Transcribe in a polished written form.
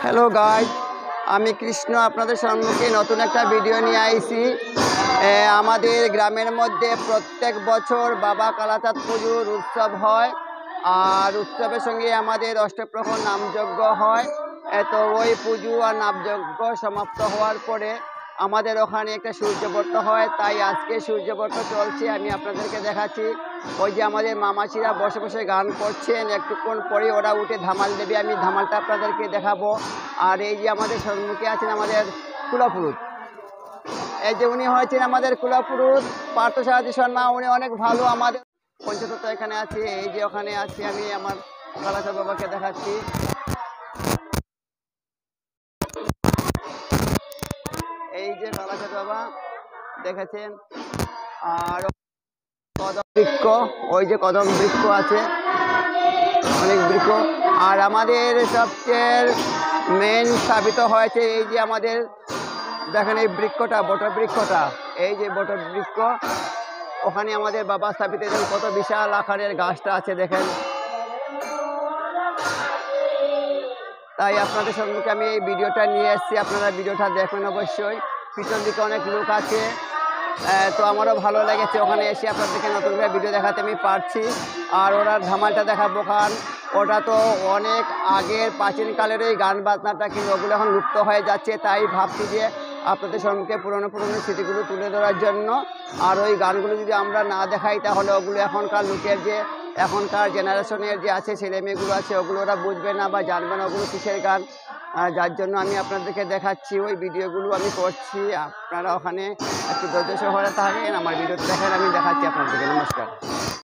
Hello guys, আমি কৃষ্ণ আপনাদের সম্মুখে নতুন একটা ভিডিও নিয়ে আইছি। আমাদের গ্রামের মধ্যে প্রত্যেক বছর বাবা কালাচাঁদ পুজোর উৎসব হয়, আর উৎসবের সঙ্গে আমাদের অষ্টপ্রহর নামযজ্ঞ হয়। তো ওই পুজো আর নামযজ্ঞ সমাপ্ত হওয়ার পরে আমাদের ওখানে একটা সূর্যব্রত হয়, তাই আজকে সূর্যব্রত চলছে। আমি আপনাদেরকে দেখাচ্ছি, ওই যে আমাদের মামাসিরা বসে বসে গান করছেন, একটুক্ষণ পরে ওরা উঠে ধামাল দেবে, আমি ধামালটা আপনাদেরকে দেখাবো। আর এই যে আমাদের সম্মুখে আছেন আমাদের কুলপুরুষ, এই যে উনি হয়েছেন আমাদের কুলপুরুষ পার্থসারথী শর্মা। উনি অনেক ভালো আমাদের পঞ্চতত্ত্ব এখানে আছে। এই যে ওখানে আছি, আমি আমার কালাচাঁদ বাবাকে দেখাচ্ছি। এই যে কালাচাঁদ বাবা দেখেছেন, আর কদম বৃক্ষ, ওই যে কদম বৃক্ষ আছে, অনেক বৃক্ষ। আর আমাদের সবচেয়ে মেন স্থাপিত হয়েছে এই যে আমাদের দেখেন এই বৃক্ষটা, বট বৃক্ষটা, এই যে বট বৃক্ষ, ওখানে আমাদের বাবা স্থাপিত। কত বিশাল আকারের গাছটা আছে দেখেন। তাই আপনাদের সম্মুখে আমি এই ভিডিওটা নিয়ে এসেছি, আপনারা ভিডিওটা দেখবেন অবশ্যই। পিছন দিকে অনেক লোক আছে, তো আমারও ভালো লেগেছে ওখানে এসে আপনাদেরকে নতুন করে ভিডিও দেখাতে আমি পারছি। আর ওরা ধামালটা দেখাবো, কারণ ওটা তো অনেক আগের প্রাচীনকালের এই গান বাজনাটা, কিন্তু ওগুলো এখন লুপ্ত হয়ে যাচ্ছে। তাই ভাবছি যে আপনাদের সম্মুখে পুরনো স্মৃতিগুলো তুলে ধরার জন্য। আর ওই গানগুলো যদি আমরা না দেখাই, তাহলে ওগুলো এখনকার লোকের যে এখনকার জেনারেশনের যে আছে ছেলে মেয়েগুলো আছে, ওগুলো ওরা বুঝবে না বা জানবে না ওগুলো কিসের গান। যার জন্য আমি আপনাদেরকে দেখাচ্ছি, ওই ভিডিওগুলো আমি করছি। আপনারা ওখানে একটু ধৈর্য সহকারে থাকেন, আমার ভিডিওতে দেখেন, আমি দেখাচ্ছি আপনাদেরকে। নমস্কার।